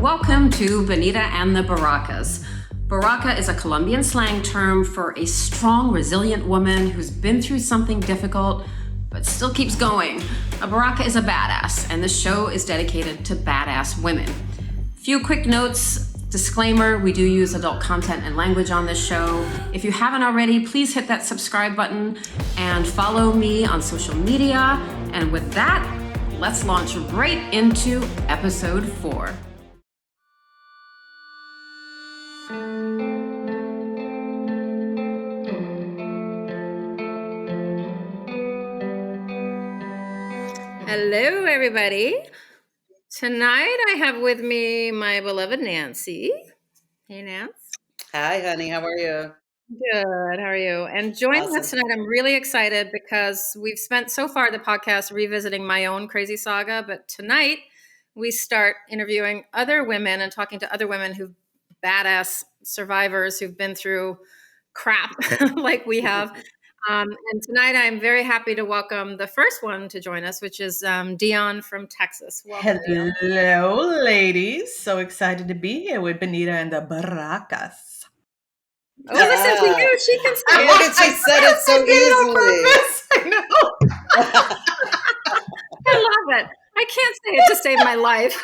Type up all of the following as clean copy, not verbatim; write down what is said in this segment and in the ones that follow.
Welcome to Benita and the Berracas. Berraca is a Colombian slang term for a strong, resilient woman who's been through something difficult but still keeps going. A berraca is a badass, and this show is dedicated to badass women. Few quick notes. Disclaimer, we do use adult content and language on this show. If you haven't already, please hit that subscribe button and follow me on social media. And with that, let's launch right into episode 4. Hello, everybody. Tonight I have with me my beloved Nancy. Hey, Nance. Hi, honey. How are you? Good. How are you? And joining us tonight, I'm really excited because we've spent so far the podcast revisiting my own crazy saga, but tonight we start interviewing other women and talking to other women who badass survivors who've been through crap like we have. And tonight I'm very happy to welcome the first one to join us, which is Dion from Texas. Welcome, Dion. Hello, ladies. So excited to be here with Benita and the Berracas. Oh, listen to you. She can say Look at she said it so easily. I know. I love it. I can't say it to save my life.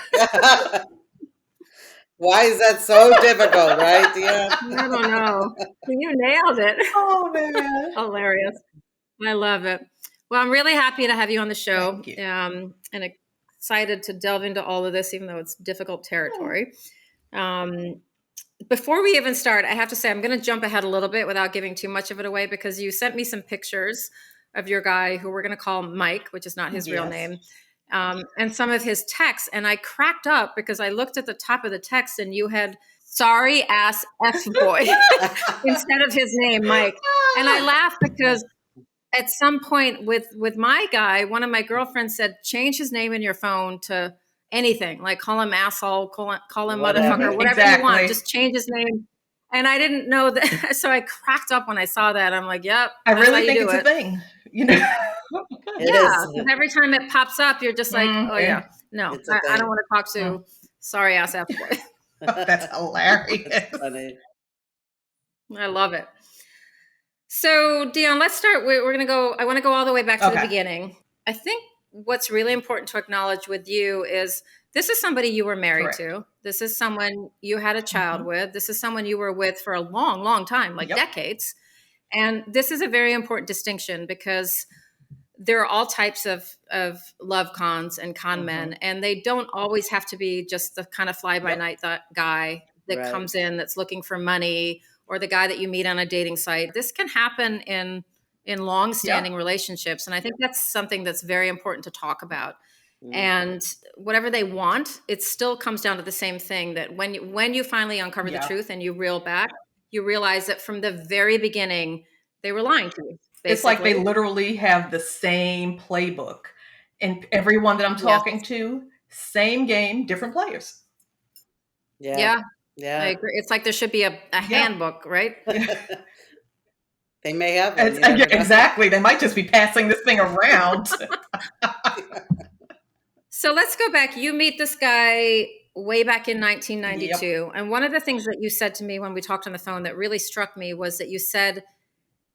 Why is that so difficult, right, Dion? I don't know. You nailed it. Oh, man. Hilarious. I love it. Well, I'm really happy to have you on the show. Thank you. And excited to delve into all of this, even though it's difficult territory. Before we even start, I have to say I'm going to jump ahead a little bit without giving too much of it away, because you sent me some pictures of your guy, who we're going to call Mike, which is not his real name, and some of his texts. And I cracked up because I looked at the top of the text and you had sorry ass F-boy instead of his name, Mike. And I laughed because at some point with my guy, one of my girlfriends said, change his name in your phone to anything, like call him asshole, call him motherfucker, whatever you want, just change his name. And I didn't know that. So I cracked up when I saw that. I'm like, yep. I really think it's a thing. You know? Yeah. Because every time it pops up, you're just like, oh yeah, no, I don't want to talk to sorry ass F-boy. That's hilarious. Funny. I love it. So Dion, let's start. I want to go all the way back to the beginning. I think what's really important to acknowledge with you is this is somebody you were married to. This is someone you had a child with. This is someone you were with for a long, long time, like decades. And this is a very important distinction because there are all types of love cons and con men, and they don't always have to be just the kind of fly-by-night guy that comes in that's looking for money, or the guy that you meet on a dating site. This can happen in long-standing relationships. And I think that's something that's very important to talk about. And whatever they want, it still comes down to the same thing, that when you finally uncover the truth and you reel back, you realize that from the very beginning, they were lying to you. Basically. It's like they literally have the same playbook. And everyone that I'm talking to, same game, different players. Yeah. I agree. It's like there should be a handbook, right? They may have it. Exactly. They might just be passing this thing around. So let's go back. You meet this guy way back in 1992. And one of the things that you said to me when we talked on the phone that really struck me was that you said,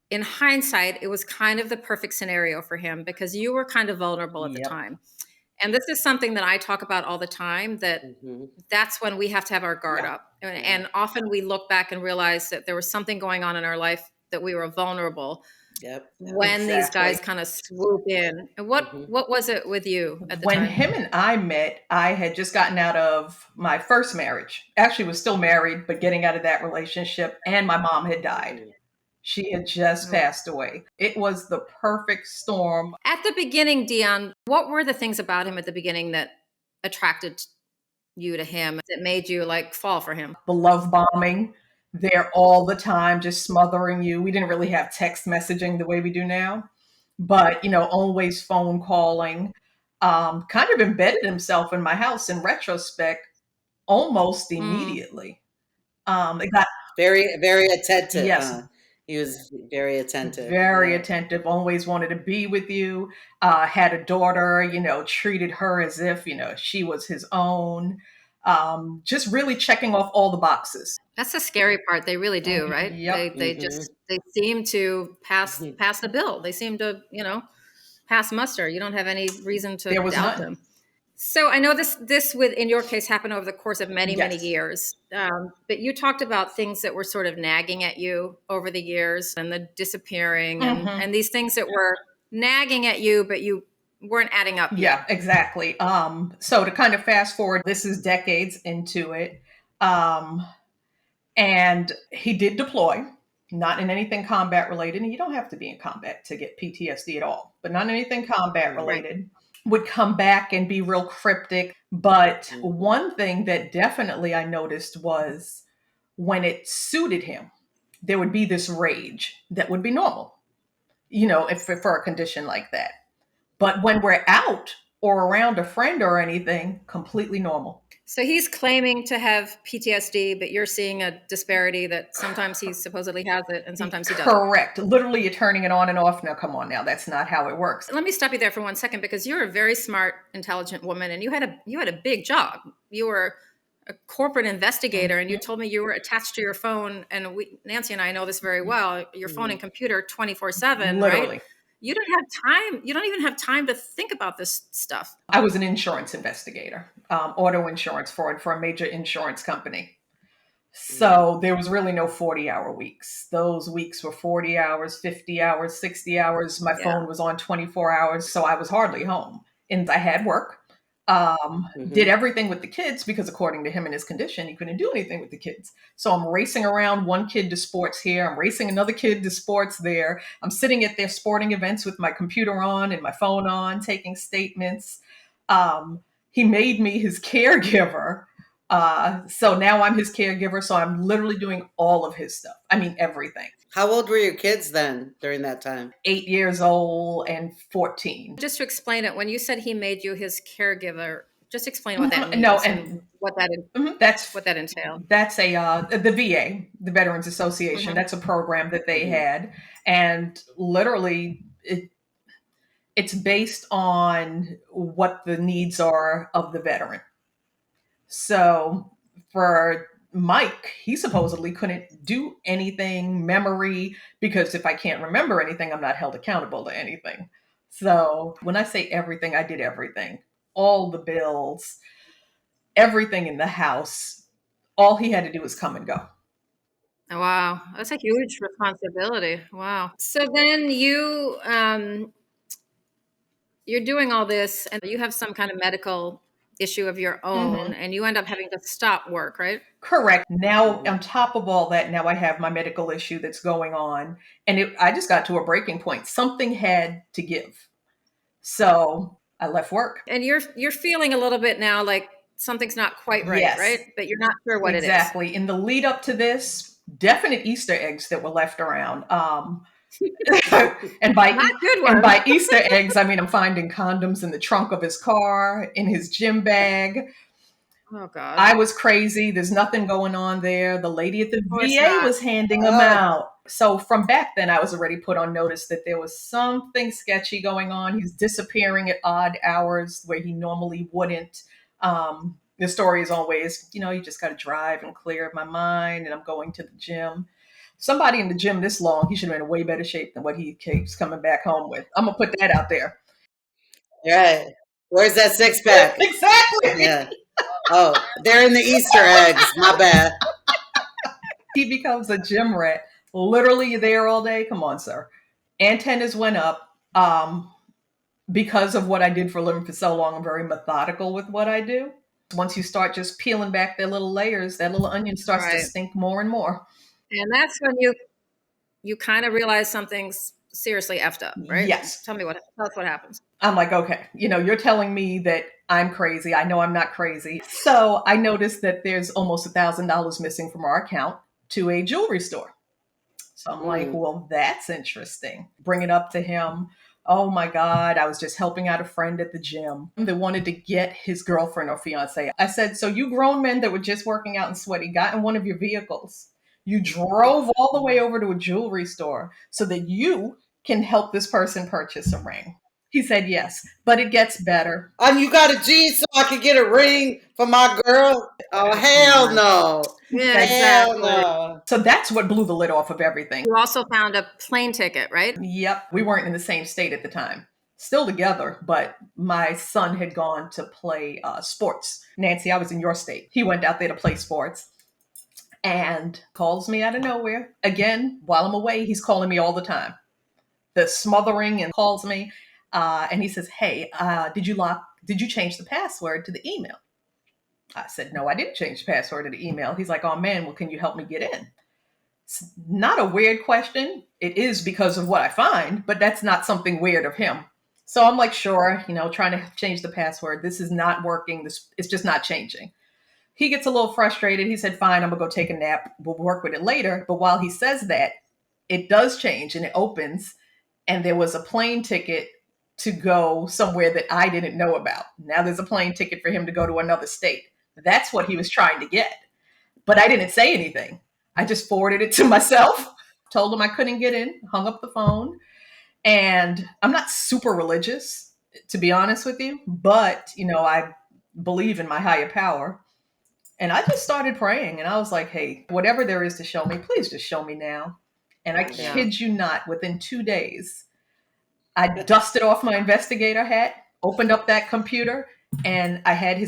in hindsight, it was kind of the perfect scenario for him because you were kind of vulnerable at the time. And this is something that I talk about all the time, that that's when we have to have our guard up. And often we look back and realize that there was something going on in our life, that we were vulnerable when these guys kind of swoop in. And what was it with you at the time? When him and I met, I had just gotten out of my first marriage. Actually was still married, but getting out of that relationship, and my mom had died. She had just passed away. It was the perfect storm. At the beginning, Dion, what were the things about him at the beginning that attracted you to him, that made you like fall for him? The love bombing. There all the time, just smothering you. We didn't really have text messaging the way we do now, but, always phone calling, kind of embedded himself in my house in retrospect, almost immediately. It got very, very attentive. Yes. He was very attentive. Very attentive, always wanted to be with you, had a daughter, treated her as if, she was his own. just really checking off all the boxes. That's the scary part. They really do, right? Yep. They seem to pass the bill. They seem to, pass muster. You don't have any reason to There was doubt none. them. So I know this would, in your case, happen over the course of many Yes. years. But you talked about things that were sort of nagging at you over the years, and the disappearing, and these things that were nagging at you, but you weren't adding up yet. Yeah, exactly. So to kind of fast forward, this is decades into it. And he did deploy, not in anything combat related. And you don't have to be in combat to get PTSD at all, but not anything combat related. Would come back and be real cryptic. But one thing that definitely I noticed was when it suited him, there would be this rage that would be normal, if for a condition like that. But when we're out or around a friend or anything, completely normal. So he's claiming to have PTSD, but you're seeing a disparity that sometimes he supposedly has it and sometimes he doesn't. Correct. Literally, you're turning it on and off. Now, come on now. That's not how it works. Let me stop you there for 1 second, because you're a very smart, intelligent woman, and you had a big job. You were a corporate investigator, and you told me you were attached to your phone, and Nancy and I know this very well, your phone and computer 24/7, Literally. right? You don't have time. You don't even have time to think about this stuff. I was an insurance investigator, auto insurance for a major insurance company. So there was really no 40-hour weeks. Those weeks were 40 hours, 50 hours, 60 hours. My phone was on 24 hours. So I was hardly home. And I had work. Did everything with the kids because according to him and his condition, he couldn't do anything with the kids. So I'm racing around one kid to sports here. I'm racing another kid to sports there. I'm sitting at their sporting events with my computer on and my phone on, taking statements. He made me his caregiver. So now I'm his caregiver. So I'm literally doing all of his stuff. I mean, everything. How old were your kids then during that time? 8 years old and 14. Just to explain it, when you said he made you his caregiver, just explain what that means. No, and what that entailed. That's the VA, the Veterans Association. That's a program that they had, and literally it's based on what the needs are of the veteran. So for Mike, he supposedly couldn't do anything, memory, because if I can't remember anything, I'm not held accountable to anything. So when I say everything, I did everything. All the bills, everything in the house. All he had to do was come and go. Oh, wow. That's a huge responsibility. Wow. So then you're doing all this and you have some kind of medical issue of your own and you end up having to stop work, right? Correct. Now, on top of all that, now I have my medical issue that's going on. And I just got to a breaking point. Something had to give. So I left work. And you're feeling a little bit now like something's not quite right, Yes. right? But you're not sure what it is. Exactly. In the lead up to this, definite Easter eggs that were left around. And by Easter eggs, I mean I'm finding condoms in the trunk of his car, in his gym bag. Oh God! I was crazy. There's nothing going on there. The lady at the VA was handing them out. So from back then, I was already put on notice that there was something sketchy going on. He's disappearing at odd hours where he normally wouldn't. The story is always, you just got to drive and clear my mind. And I'm going to the gym. Somebody in the gym this long, he should have been in way better shape than what he keeps coming back home with. I'm going to put that out there. Right. Where's that six pack? Exactly. Yeah. Oh, they're in the Easter eggs. My bad. He becomes a gym rat. Literally there all day. Come on, sir. Antennas went up. Because of what I did for a living for so long, I'm very methodical with what I do. Once you start just peeling back their little layers, that little onion starts to stink more and more. And that's when you kind of realize something's seriously effed up, right? Yes. Tell us what happens. I'm like, okay, you're telling me that I'm crazy. I know I'm not crazy. So I noticed that there's almost $1,000 missing from our account to a jewelry store. So I'm like, well, that's interesting. Bring it up to him. Oh my God, I was just helping out a friend at the gym that wanted to get his girlfriend or fiance. I said, so you grown men that were just working out and sweaty got in one of your vehicles. You drove all the way over to a jewelry store so that you can help this person purchase a ring. He said yes, but it gets better. And you got a G so I can get a ring for my girl? Oh, hell no. Yeah, Hell exactly. no. So that's what blew the lid off of everything. You also found a plane ticket, right? Yep. We weren't in the same state at the time. Still together, but my son had gone to play sports. Nancy, I was in your state. He went out there to play sports and calls me out of nowhere. Again, while I'm away, he's calling me all the time. The smothering and calls me. And he says, hey, did you change the password to the email? I said, no, I didn't change the password to the email. He's like, oh man, well, can you help me get in? It's not a weird question. It is because of what I find, but that's not something weird of him. So I'm like, sure, trying to change the password. This is not working. It's just not changing. He gets a little frustrated. He said, fine, I'm going to go take a nap. We'll work with it later. But while he says that, it does change and it opens. And there was a plane ticket to go somewhere that I didn't know about. Now there's a plane ticket for him to go to another state. That's what he was trying to get. But I didn't say anything. I just forwarded it to myself, told him I couldn't get in, hung up the phone. And I'm not super religious, to be honest with you, but, I believe in my higher power. And I just started praying and I was like, hey, whatever there is to show me, please just show me now. And I kid you not, within 2 days, I dusted off my investigator hat, opened up that computer, and I had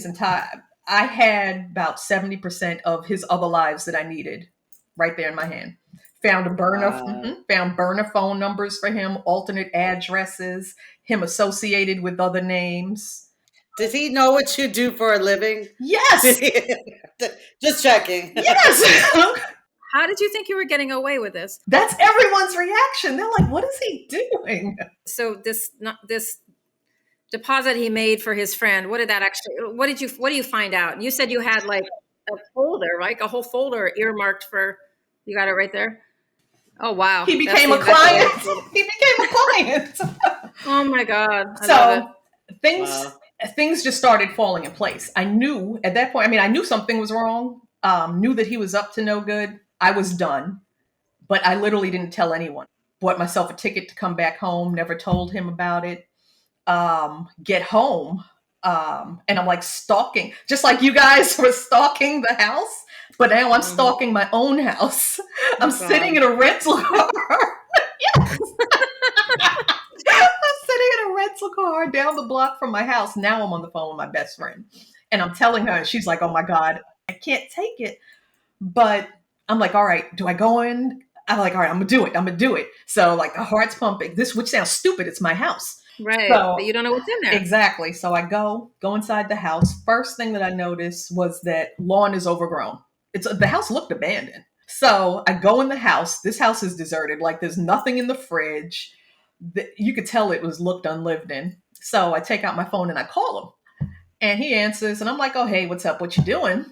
I had about 70% of his other lives that I needed right there in my hand. Found burner phone numbers for him, alternate addresses, him associated with other names. Does he know what you do for a living? Yes. Just checking. Yes. How did you think you were getting away with this? That's everyone's reaction. They're like, what is he doing? So this deposit he made for his friend, what do you find out? You said you had like a folder, right? A whole folder earmarked for, you got it right there? Oh, wow. He became a client. He became a client. Oh my God. So things just started falling in place. I knew at that point, I knew something was wrong, knew that he was up to no good. I was done, but I literally didn't tell anyone. Bought myself a ticket to come back home, never told him about it. Get home, and I'm like stalking, just like you guys were stalking the house, but now I'm stalking my own house. I'm sitting in a rental car. Yes. I'm sitting in a rental car down the block from my house. Now I'm on the phone with my best friend. And I'm telling her, and she's like, oh my God, I can't take it. But I'm like, all right, do I go in? I'm like, all right, I'm going to do it. So like the heart's pumping. Which sounds stupid. It's my house. Right. So, but you don't know what's in there. Exactly. So I go inside the house. First thing that I noticed was that lawn is overgrown. The house looked abandoned. So I go in the house. This house is deserted. Like there's nothing in the fridge. You could tell it was looked unlived in. So I take out my phone and I call him. And he answers and I'm like, oh, hey, what's up? What you doing?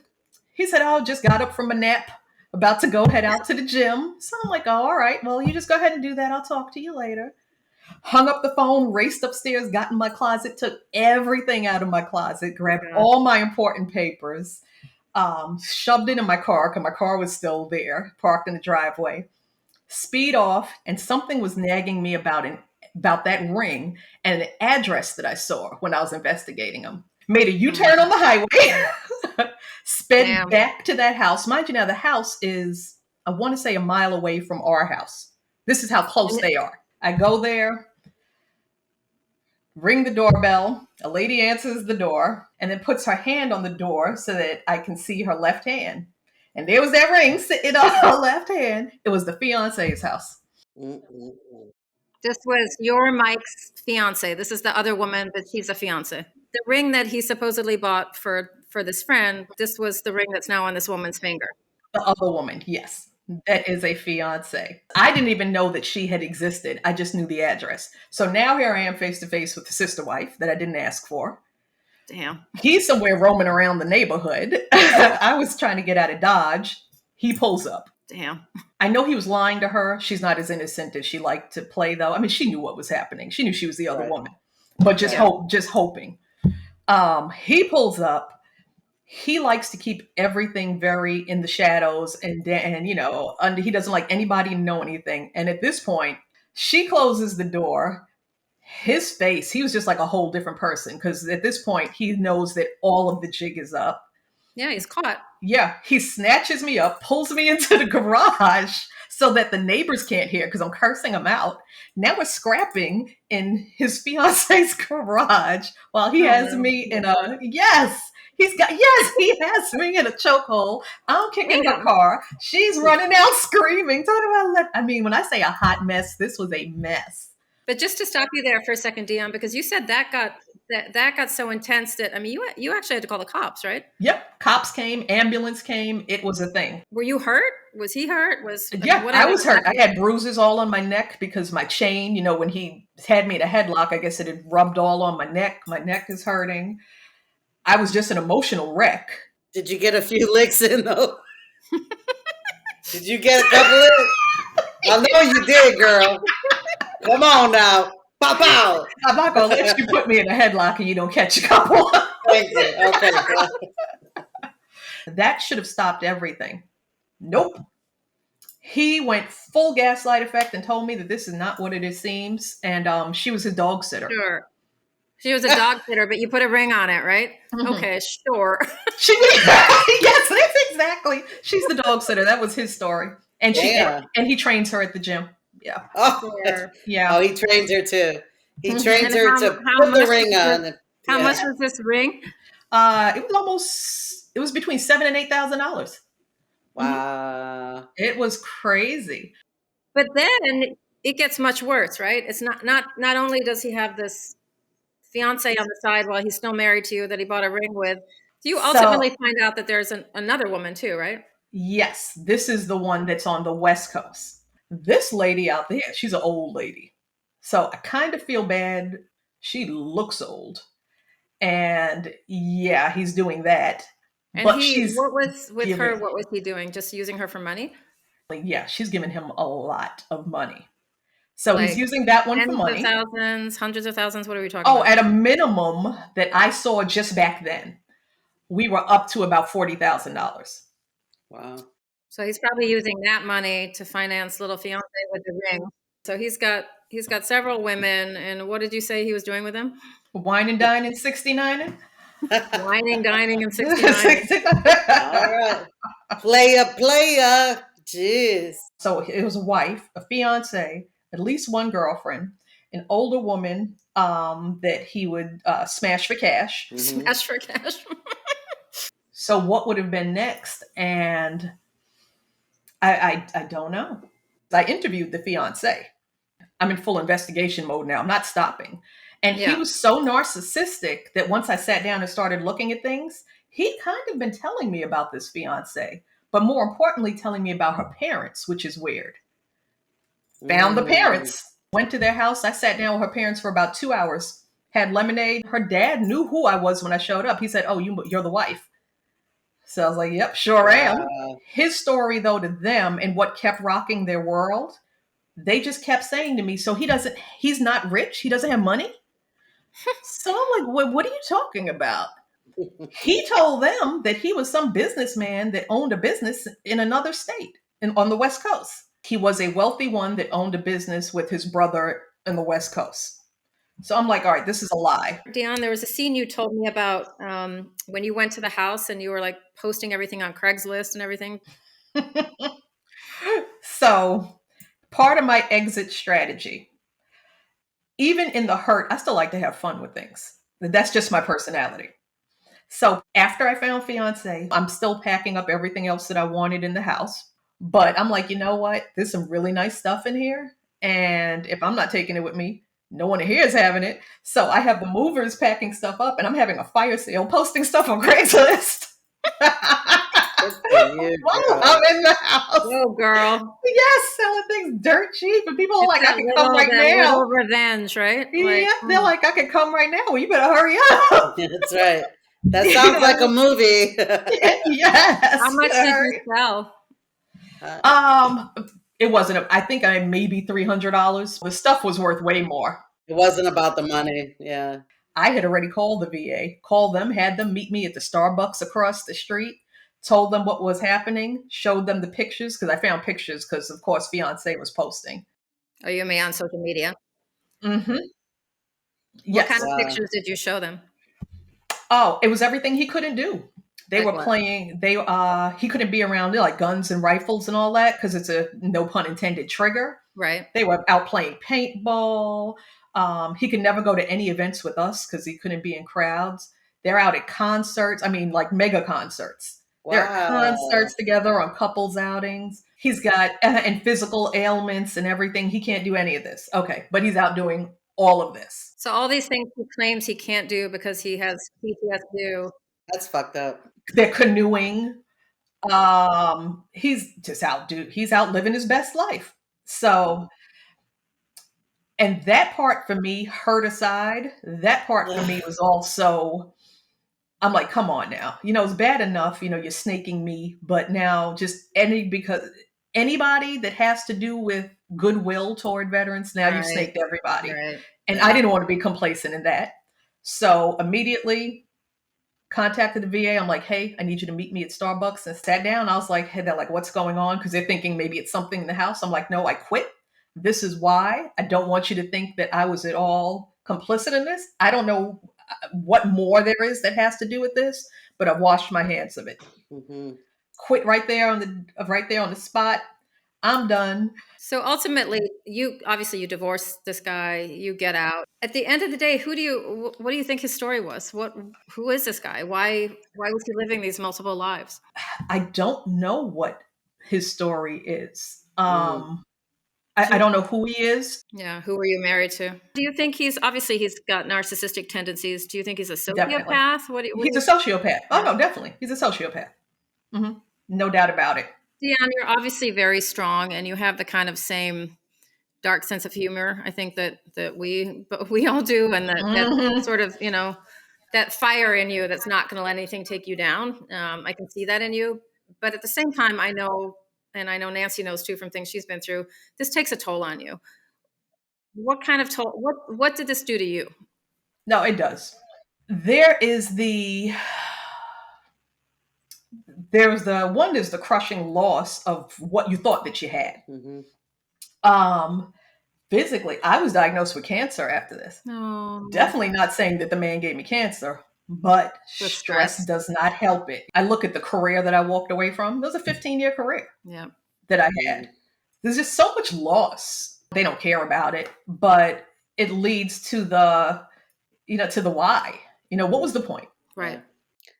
He said, oh, just got up from a nap, about to go head out to the gym. So I'm like, oh, all right, well, you just go ahead and do that. I'll talk to you later. Hung up the phone, raced upstairs, got in my closet, took everything out of my closet, grabbed all my important papers, shoved it in my car because my car was still there, parked in the driveway, speed off, and something was nagging me about that ring and an address that I saw when I was investigating them. Made a U-turn on the highway, sped back to that house. Mind you now, the house is, I want to say, a mile away from our house. This is how close they are. I go there, ring the doorbell. A lady answers the door and then puts her hand on the door so that I can see her left hand. And there was that ring sitting on her left hand. It was the fiance's house. This was your Mike's fiance. This is the other woman, but she's a fiance. The ring that he supposedly bought for this friend, this was the ring that's now on this woman's finger. The other woman, yes. That is a fiance. I didn't even know that she had existed. I just knew the address. So now here I am face to face with the sister wife that I didn't ask for. Damn. He's somewhere roaming around the neighborhood. I was trying to get out of Dodge. He pulls up. Damn. I know he was lying to her. She's not as innocent as she liked to play, though. She knew what was happening. She knew she was the other woman, but just hoping. He pulls up. He likes to keep everything very in the shadows and he doesn't like anybody to know anything. And at this point, she closes the door. His face, he was just like a whole different person because at this point he knows that all of the jig is up. Yeah, he's caught. Yeah, he snatches me up, pulls me into the garage so that the neighbors can't hear because I'm cursing him out. Now we're scrapping in his fiance's garage while he has me in a he has me in a chokehold. I'm kicking her car. She's running out screaming. When I say a hot mess, this was a mess. But just to stop you there for a second, Dion, because you said that got so intense that you actually had to call the cops, right? Yep, cops came, ambulance came. It was a thing. Were you hurt? Was he hurt? I was hurt. I had bruises all on my neck because my chain, when he had me in a headlock, I guess it had rubbed all on my neck. My neck is hurting. I was just an emotional wreck. Did you get a few licks in though? Did you get a couple licks? I know you did, girl. Come on now. Pop out. I'm not going to let you put me in a headlock and you don't catch a couple. Thank you. Okay. That should have stopped everything. Nope. He went full gaslight effect and told me that this is not what it seems. And she was a dog sitter. Sure. She was a dog sitter, but you put a ring on it, right? Mm-hmm. Okay, sure. Yes, that's exactly. She's the dog sitter. That was his story. And he trains her at the gym. Yeah. Oh, yeah. Oh, he trains her too. He trains her to put the ring on. How much was this ring? It was between $7,000 and $8,000. Wow. It was crazy. But then it gets much worse, right? It's not only does he have this fiance on the side while he's still married to you that he bought a ring with, you ultimately find out that there's another woman too, right? Yes. This is the one that's on the West Coast. This lady out there, she's an old lady. So I kind of feel bad. She looks old. And yeah, he's doing that. And what was he doing? Just using her for money? Yeah, she's giving him a lot of money. So he's using that one for money. Tens of thousands, hundreds of thousands. What are we talking about? Oh, at a minimum that I saw just back then, we were up to about $40,000. Wow. So he's probably using that money to finance little fiance with the ring. So he's got several women. And what did you say he was doing with them? Wine and dining, 69ing. Whining, dining, and 69. All right. Player. Jeez. So it was a wife, a fiance, at least one girlfriend, an older woman that he would smash for cash. Mm-hmm. Smash for cash. So what would have been next? And I don't know. I interviewed the fiance. I'm in full investigation mode now. I'm not stopping. And he was so narcissistic that once I sat down and started looking at things, he'd kind of been telling me about this fiance, but more importantly, telling me about her parents, which is weird. Found the parents, went to their house. I sat down with her parents for about 2 hours, had lemonade. Her dad knew who I was when I showed up. He said, "Oh, you're the wife." So I was like, "Yep, sure am." His story, though, to them and what kept rocking their world, they just kept saying to me, "So he's not rich? He doesn't have money?" So I'm like, what are you talking about? He told them that he was some businessman that owned a business in another state on the West Coast. He was a wealthy one that owned a business with his brother in the West Coast. So I'm like, all right, this is a lie. Dion, there was a scene you told me about when you went to the house and you were like posting everything on Craigslist and everything. So part of my exit strategy, even in the hurt, I still like to have fun with things. That's just my personality. So after I found fiance, I'm still packing up everything else that I wanted in the house. But I'm like, you know what? There's some really nice stuff in here. And if I'm not taking it with me, no one here is having it. So I have the movers packing stuff up and I'm having a fire sale, posting stuff on Craigslist. I'm in the house. Oh, girl. Yes, selling things dirt cheap. And people are like, I can come right now. Revenge, right? Yeah, they're like, I can come right now. Well, you better hurry up. That's right. That sounds like a movie. Yes. How much did you sell? It wasn't. I think I maybe $300. The stuff was worth way more. It wasn't about the money. Yeah. I had already called the VA, called them, had them meet me at the Starbucks across the street, told them what was happening, showed them the pictures because I found pictures because, of course, fiance was posting. Oh, you mean on social media? Mm-hmm. What kind Yes. of Wow. pictures did you show them? Oh, it was everything he couldn't do. They Like were what? playing. He couldn't be around like guns and rifles and all that because it's a no pun intended trigger. Right. They were out playing paintball. He could never go to any events with us because he couldn't be in crowds. They're out at concerts. I mean, like mega concerts. They're at Wow. concerts together on couples outings. He's got and physical ailments and everything. He can't do any of this. Okay, but he's out doing all of this. So all these things he claims he can't do because he has PTSD. That's fucked up. They're canoeing. He's out living his best life. So, and that part for me, hurt aside, that part for me was also, I'm like, come on now. It's bad enough, you're snaking me, but now because anybody that has to do with goodwill toward veterans, now you've Right. snaked everybody. Right. And I didn't want to be complacent in that. So immediately contacted the VA. I'm like, hey, I need you to meet me at Starbucks, and sat down. I was like, hey, they're like, what's going on? Because they're thinking maybe it's something in the house. I'm like, no, I quit. This is why. I don't want you to think that I was at all complicit in this. I don't know what more there is that has to do with this, but I've washed my hands of it. Mm-hmm. Quit right there on the spot. I'm done. So ultimately, you divorce this guy, you get out. At the end of the day, what do you think his story was? Who is this guy? Why was he living these multiple lives? I don't know what his story is. Mm. I don't know who he is. Yeah, who were you married to? Do you think he's got narcissistic tendencies? Do you think he's a Definitely. sociopath? He's a sociopath. Oh, no, definitely. He's a sociopath. Mm-hmm. No doubt about it. Dion, you're obviously very strong, and you have the kind of same dark sense of humor. I think that we all do, and that sort of that fire in you that's not going to let anything take you down. I can see that in you, but at the same time, I know, and I know Nancy knows too from things she's been through. This takes a toll on you. What kind of toll? What did this do to you? No, it does. There's the crushing loss of what you thought that you had. Mm-hmm. Physically, I was diagnosed with cancer after this. No. Definitely not saying that the man gave me cancer, but The stress stress. does not help it. I look at the career that I walked away from. It was a 15-year career Yeah. that I had. There's just so much loss. They don't care about it, but it leads to the why. What was the point? Right.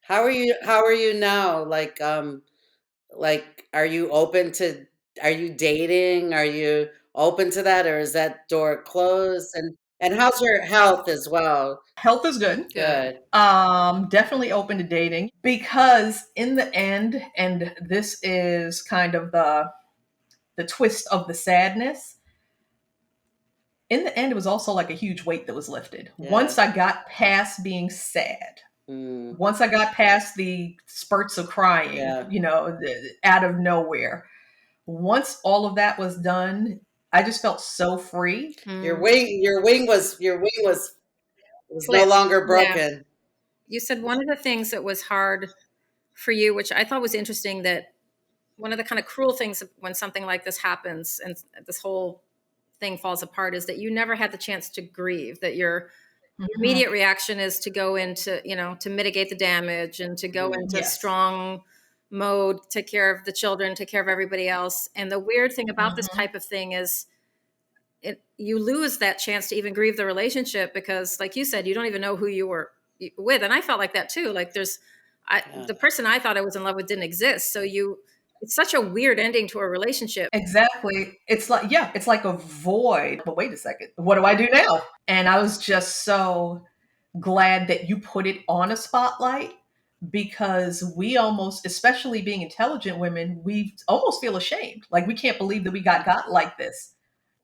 How are you now? Like, are you open to, are you dating? Are you open to that, or is that door closed? And how's your health as well? Health is good. Good. Definitely open to dating because in the end, and this is kind of the twist of the sadness. In the end, it was also like a huge weight that was lifted. Yeah. Once I got past being sad, once I got past the spurts of crying, out of nowhere, once all of that was done, I just felt so free. Your wing was no longer broken. Yeah. You said one of the things that was hard for you, which I thought was interesting, that one of the kind of cruel things when something like this happens and this whole thing falls apart is that you never had the chance to grieve, that your immediate reaction is to go into, to mitigate the damage and to go into strong mode, take care of the children, take care of everybody else. And the weird thing about this type of thing is you lose that chance to even grieve the relationship because, like you said, you don't even know who you were with. And I felt like that too. Like the person I thought I was in love with didn't exist. So it's such a weird ending to a relationship. Exactly. It's like a void. But wait a second, what do I do now? And I was just so glad that you put it on a spotlight because we almost, especially being intelligent women, we almost feel ashamed. Like we can't believe that we got like this.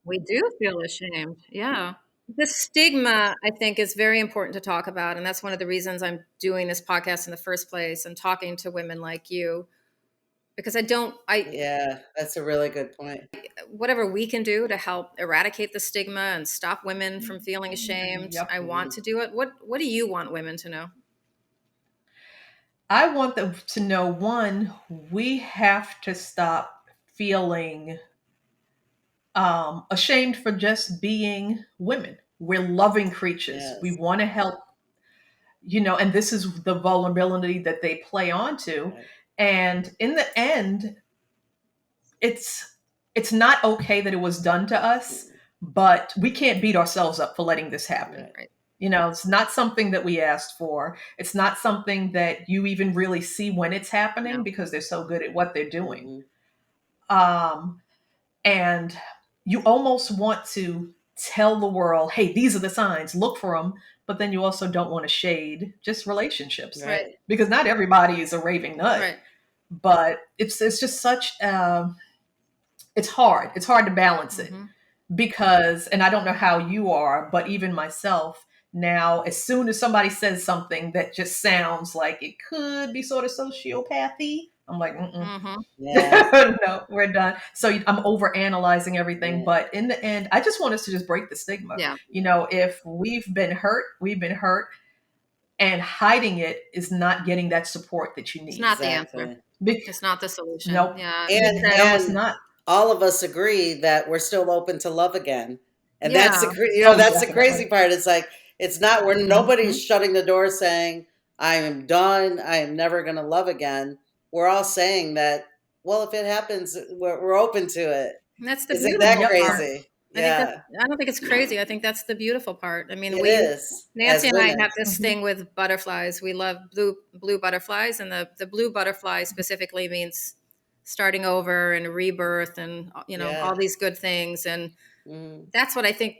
We do feel ashamed. Yeah. The stigma, I think, is very important to talk about. And that's one of the reasons I'm doing this podcast in the first place and talking to women like you. Because yeah, that's a really good point. Whatever we can do to help eradicate the stigma and stop women from feeling ashamed, I want to do it. What do you want women to know? I want them to know, one, we have to stop feeling ashamed for just being women. We're loving creatures. We Yes. want to help, and this is the vulnerability that they play onto. Right. And in the end, it's it's not okay that it was done to us, but we can't beat ourselves up for letting this happen. Right. It's not something that we asked for. It's not something that you even really see when it's happening No. because they're so good at what they're doing. Mhm. And you almost want to tell the world, hey, these are the signs, look for them. But then you also don't want to shade just relationships, Right. because not everybody is a raving nut. Right. But it's just such it's hard. It's hard to balance it Mhm. because, and I don't know how you are, but even myself now, as soon as somebody says something that just sounds like it could be sort of sociopathy, I'm like, Mhm. Yeah. no, we're done. So I'm over analyzing everything. Yeah. But in the end, I just want us to just break the stigma. Yeah. If we've been hurt, we've been hurt, and hiding it is not getting that support that you It's need. not the answer. Exactly. It's not the solution. Nope. Yeah. No, it's And not. all of us agree that we're still open to love again. And that's Yeah. the that's the crazy Definitely. part. It's like it's not where nobody's Mhm. shutting the door saying, I am done, I am never gonna love again. We're all saying that, well, if it happens, we're open to it. And that's the Isn't that beautiful Yep. part. crazy? I think Yeah. I don't think it's crazy. I think that's the beautiful part. I mean, It is, Nancy as and I women. have this Mhm. thing with butterflies. We love blue butterflies, and the blue butterfly specifically means starting over and rebirth, and Yeah. all these good things. And Mm. that's what I think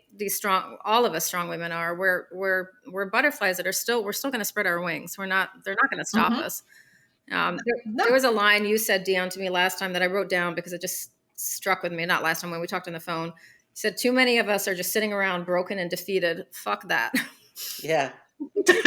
all of us strong women are. We're butterflies that we're still going to spread our wings. They're not going to stop Mhm. us. There No. was a line you said, Dion, to me last time that I wrote down because it just struck with me. Not last time, when we talked on the phone. You said, too many of us are just sitting around broken and defeated. Fuck that. Yeah.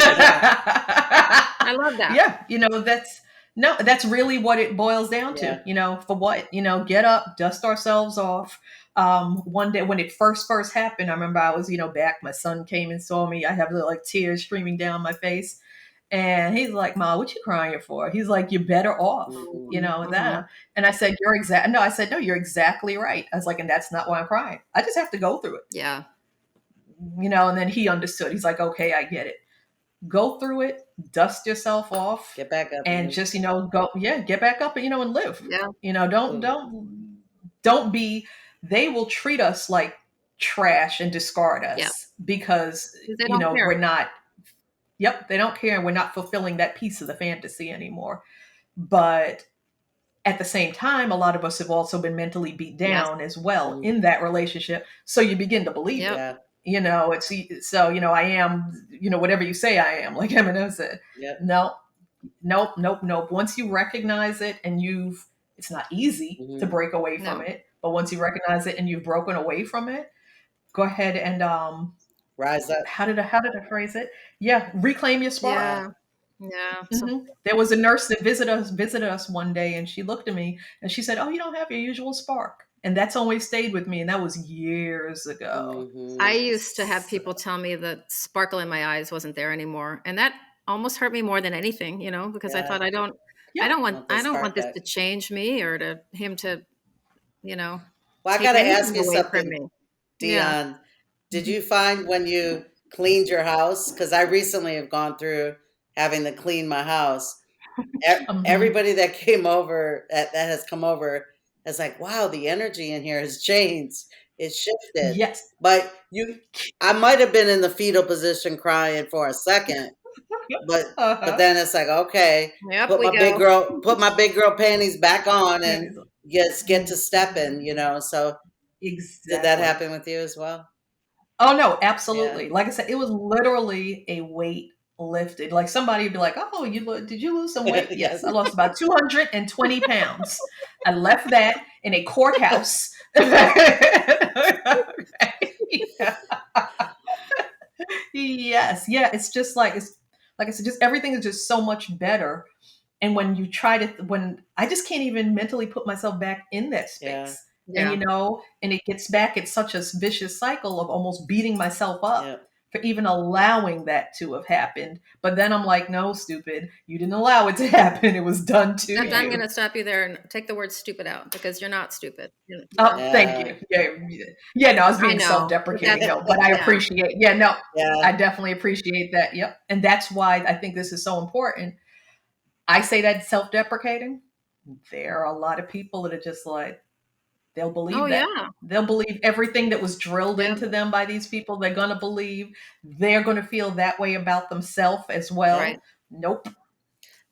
I I love that. Yeah, that's really what it boils down know. Yeah. to. For what? Get up, dust ourselves off. One day when it first happened, I remember I was, back. My son came and saw me. I have like tears streaming down my face, and he's like, "Ma, what you crying for?" He's like, "You're better off." Mhm. Mhm. And I said, "You're exact." No, I said, "No, you're exactly right." I was like, "And that's not why I'm crying. I just have to go through it." Yeah. And then he understood. He's like, "Okay, I get it. Go through it, dust yourself off, Get back up and and just go, yeah, get back up and and live. Yeah. Don't move. don't be. They will treat us like trash and discard Yeah. us because They don't care. we're not. Yep, they don't care, and we're not fulfilling that piece of the fantasy anymore. But at the same time, a lot of us have also been mentally beat Yes. down as well Mm. in that relationship. So you begin to believe Yep. it. Yeah. It's so I am, whatever you say I am, like Eminem said. Yep. No, nope. Once you recognize it and it's not easy to Mhm. break away from No. it, but once you recognize it and you've broken away from it, go ahead and Rise up. how did I phrase it? Yeah, reclaim your spark. Yeah. Yeah. Yeah. So There was a nurse that visited us one day, and she looked at me and she said, "Oh, you don't have your usual spark," and that's always stayed with me, and that was years ago. I Mhm. used to have people tell me the sparkle in my eyes wasn't there anymore, and that almost hurt me more than anything, because I Yeah. thought Yeah. Want I that don't want spark this back. to change me or to him to, you know, Well, I take gotta ask anything you away from something, me. Yeah. Dion. Did Mhm. you find when you cleaned your house? Because I recently have gone through having to clean my house. Mhm. Everybody that came over, that has come over, has like, wow, the energy in here has changed. It's shifted. Yes. But I might have been in the fetal position crying for a second, but Uh-huh. then it's like, okay, Yep, we go. put my big girl panties back on and Panties on. just get to Mhm. stepping. So did that Exactly. happen with you as well? Oh no, Yeah. absolutely. Like I said, it was literally a weight lifted. Like somebody would be like, "Oh, did you lose some weight?" Yes. Yes, I lost about 220 pounds. I left that in a courthouse. Yes, yeah. It's just like I said, just everything is just so much better. And when I just can't even mentally put myself back in that Yeah. space. And Yeah. and it gets back, it's such a vicious cycle of almost beating myself up Yeah. for even allowing that to have happened. But then I'm like, no, stupid, you didn't allow it to happen. It was done to I'm you. going to stop you there and take the word stupid out, because you're not stupid. Oh, thank you. Yeah. No, I was being self-deprecating, that's, though, but I appreciate. Yeah, no, Yeah. I definitely appreciate that. Yep, and that's why I think this is so important. I say that self-deprecating. There are a lot of people that are just like, they'll believe oh that. yeah, They'll believe everything that was drilled yeah, into them by these people. They're going to believe. They're going to feel that way about themselves as well. right. Nope.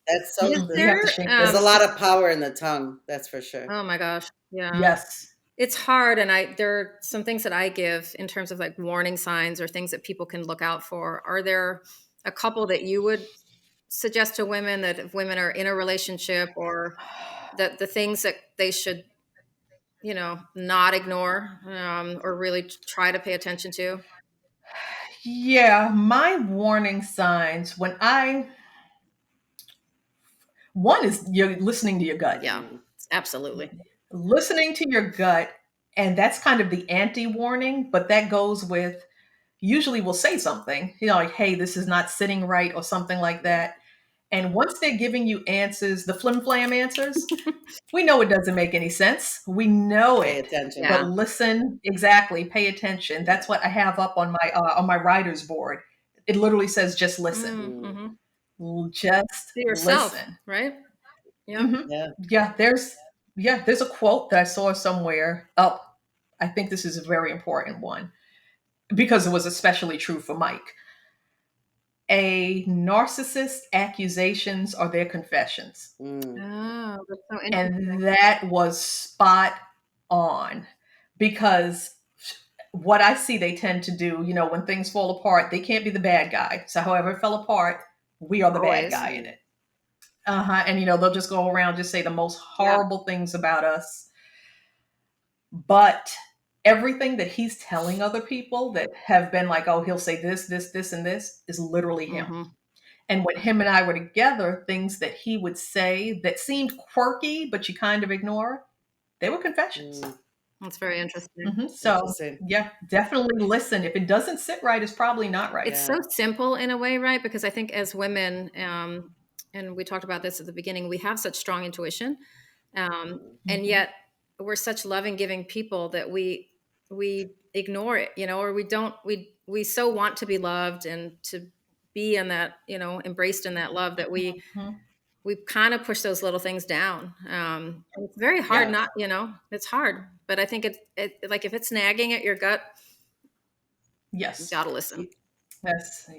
That's so Is true. You have to there, shake There's them. a lot of power in the tongue, that's for sure. oh my gosh, yeah. Yes. It's hard, and there are some things that I give in terms of like warning signs or things that people can look out for. Are there a couple that you would suggest to women, that if women are in a relationship, or that the things that they should, not ignore, or really try to pay attention to? Yeah, my warning signs one is you're listening to your gut. Yeah, absolutely. Listening to your gut, and that's kind of the anti-warning, but that goes with, usually we'll say something, like, hey, this is not sitting right, or something like that. And once they're giving you answers, the flim flam answers, we know it doesn't make any sense. We know Pay it. attention. Yeah. But listen, exactly, pay attention. That's what I have up on my writer's board. It literally says, just listen. Just To yourself, listen. right? Yeah. Mm-hmm. Yeah. There's a quote that I saw somewhere. Oh, I think this is a very important one, because it was especially true for Mike. A narcissist's accusations are their confessions. Oh, that's so interesting. And that was spot on, because what I see they tend to do, when things fall apart, they can't be the bad guy. So however it fell apart, we are the bad Always. guy in it. And they'll just go around, just say the most horrible things about us. But everything that he's telling other people that have been like, oh, he'll say this, this, this, and this, is literally him. And when him and I were together, things that he would say that seemed quirky, but you kind of ignore, they were confessions. That's very interesting. So, yeah, definitely listen. If it doesn't sit right, it's probably not right. It's so simple in a way, right? Because I think as women, and we talked about this at the beginning, we have such strong intuition. And yet we're such loving, giving people that we ignore it, or we so want to be loved and to be in that, embraced in that love, that we kind of push those little things down. It's very hard, not, it's hard, but I think it like, if it's nagging at your gut, yes, you gotta listen. That's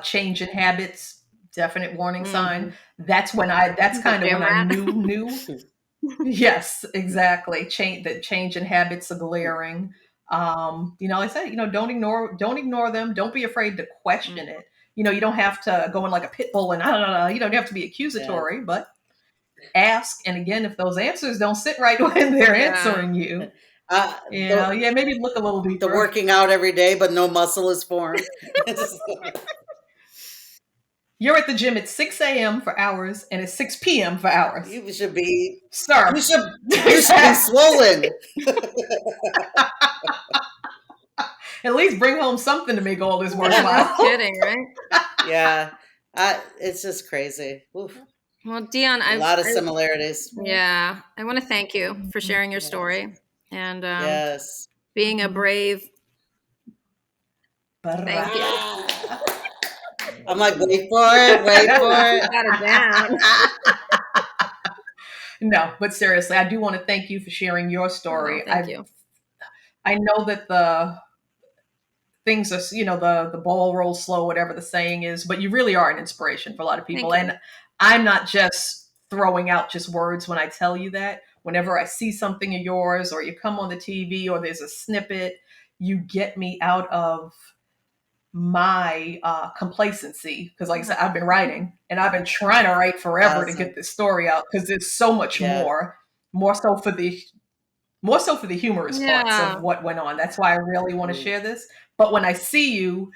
change in habits, definite warning sign. That's kind of when I knew. Yes, exactly. Change in habits are glaring. I say, don't ignore them. Don't be afraid to question it. You don't have to go in like a pit bull and you don't have to be accusatory, but ask. And again, if those answers don't sit right when they're answering you, maybe look a little deeper. The working out every day, but no muscle is formed. You're at the gym at 6 a.m. for hours and at 6 p.m. for hours. You should be, sir. You should be swollen. At least bring home something to make all this worthwhile. No kidding, right? Yeah, it's just crazy. Oof. Well, Dion, a lot of similarities. Yeah, I want to thank you for sharing your story and being a brave. Thank you. I'm like, wait for it. Got it down. No, but seriously, I do want to thank you for sharing your story. Thank you. I know that the things are, the ball rolls slow, whatever the saying is, but you really are an inspiration for a lot of people. And I'm not just throwing out just words when I tell you that. Whenever I see something of yours, or you come on the TV, or there's a snippet, you get me out of my complacency, because like I said, I've been writing, and I've been trying to write forever to get this story out, because there's so much more so for the humorous parts of what went on. That's why I really want to share this. But when I see you,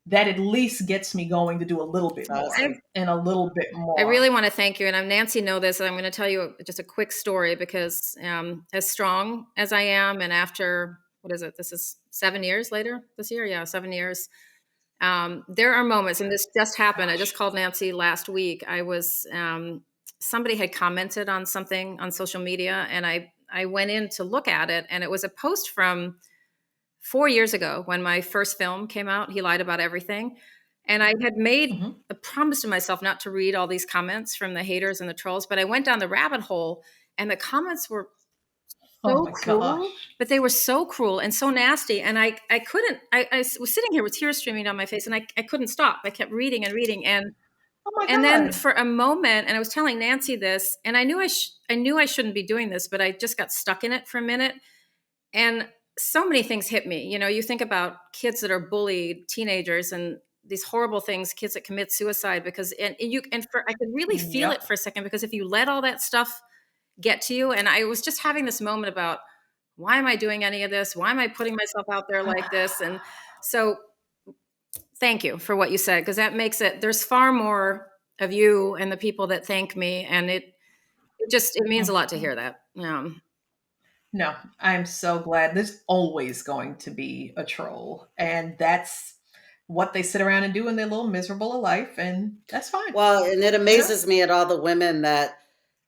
that at least gets me going to do a little bit more and a little bit more. I really want to thank you. And Nancy know this, and I'm going to tell you just a quick story, because as strong as I am, and after what is it? This is 7 years later this year. Yeah, 7 years. There are moments, and this just happened. I just called Nancy last week. I was, somebody had commented on something on social media, and I went in to look at it, and it was a post from 4 years ago when my first film came out, He Lied About Everything. And I had made a promise to myself not to read all these comments from the haters and the trolls, but I went down the rabbit hole, and the comments were Oh so my gosh. cruel, but they were so cruel and so nasty. And I couldn't, I was sitting here with tears streaming down my face, and I couldn't stop. I kept reading and reading. Oh my And then God. for a moment, and I was telling Nancy this, and I knew I shouldn't be doing this, but I just got stuck in it for a minute. And so many things hit me. You know, you think about kids that are bullied, teenagers, and these horrible things, kids that commit suicide because, I could really feel it for a second, because if you let all that stuff get to you, and I was just having this moment about, why am I doing any of this? Why am I putting myself out there like this? And so thank you for what you said, because that makes it, there's far more of you and the people that thank me. And it means a lot to hear that. No, I'm so glad. There's always going to be a troll, and that's what they sit around and do in their little miserable of life, and that's fine. Well, and it amazes me at all the women that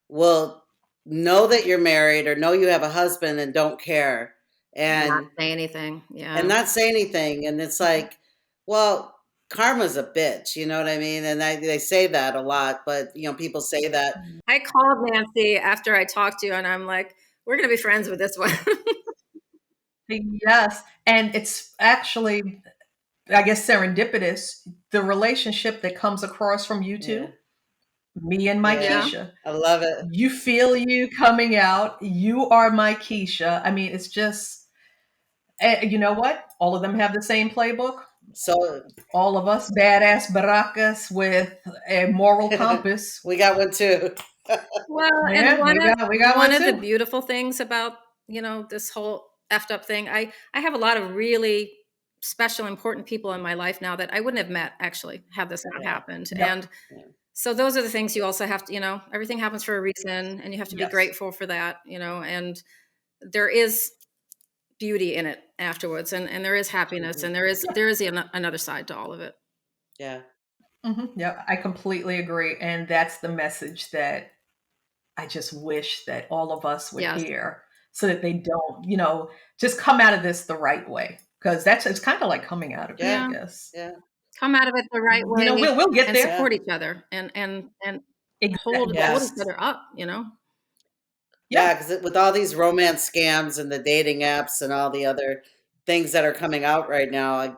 will know that you're married or know you have a husband and don't care Not and say anything. Yeah. and not say anything. And it's like, well, karma's a bitch, you know what I mean? And they say that a lot, but people say that. I called Nancy after I talked to you, and I'm like, we're going to be friends with this one. Yes, and it's actually, I guess, serendipitous, the relationship that comes across from you two. Yeah. Me and my Yeah. Keisha. I love it. You feel you coming out. You are my Keisha. I mean, it's just, you know what? All of them have the same playbook. So All of us badass berracas with a moral compass. we got one too. Well, Yeah, and we got one one of the too. beautiful things about, this whole effed up thing, I have a lot of really special, important people in my life now that I wouldn't have met, actually, had this not happened. Yep. And so those are the things you also have to, everything happens for a reason, and you have to be Yes. grateful for that, and there is beauty in it afterwards, and there is happiness, and there is another side to all of it. Yeah. Yeah, I completely agree. And that's the message that I just wish that all of us would Yes. hear, so that they don't, just come out of this the right way. Because it's kind of like coming out of it, Yeah. I guess. Yeah. Come out of it the right way. We'll get and there. support each other, and hold Yes. each other up. Yeah, because with all these romance scams and the dating apps and all the other things that are coming out right now,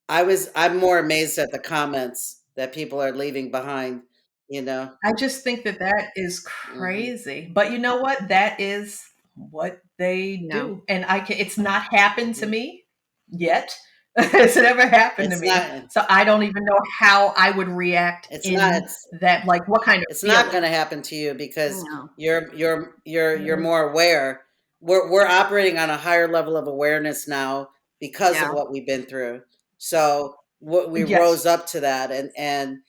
I'm more amazed at the comments that people are leaving behind. I just think that is crazy. But you know what? That is what they do. And it's not happened to me yet. It's never happened to me. So I don't even know how I would react that, like, what kind of It's not going to happen to you because you're more aware. We're operating on a higher level of awareness now because of what we've been through. So we rose up to that, and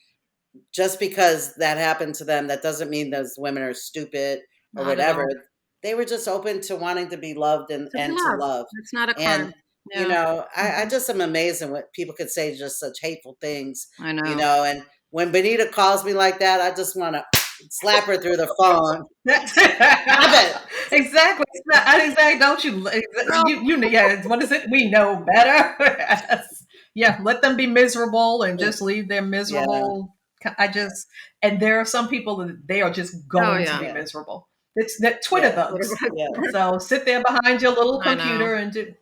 just because that happened to them, that doesn't mean those women are stupid or whatever. They were just open to wanting to be loved and to love. It's not a crime. I just am amazed at what people could say, just such hateful things. I know. And when Benita calls me like that, I just want to slap her through the phone. Exactly. Exactly. Don't you? Yeah. What is it? We know better. Yeah. Let them be miserable and just leave them miserable. Yeah. And there are some people that they are just going to be miserable. It's that Twitter thugs. So sit there behind your little computer and do,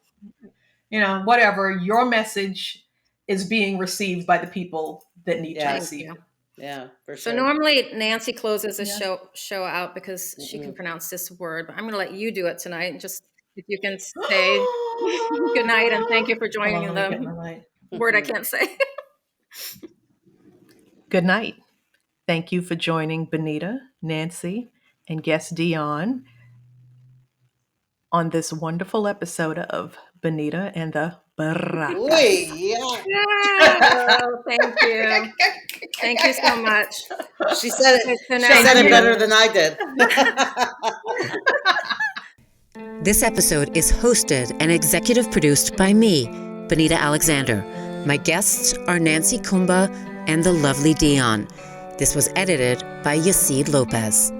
whatever. Your message is being received by the people that need to receive it. Yeah, for sure. So normally Nancy closes the show out because she can pronounce this word, but I'm going to let you do it tonight. And just if you can say good night and thank you for joining the word I can't say. Good night. Thank you for joining Benita, Nancy, and guest Dion on this wonderful episode of Benita and the Berracas. Oh, thank you. Thank you so much. She said it better than I did. This episode is hosted and executive produced by me, Benita Alexander. My guests are Nancy Kumba and the lovely Dion. This was edited by Yasid Lopez.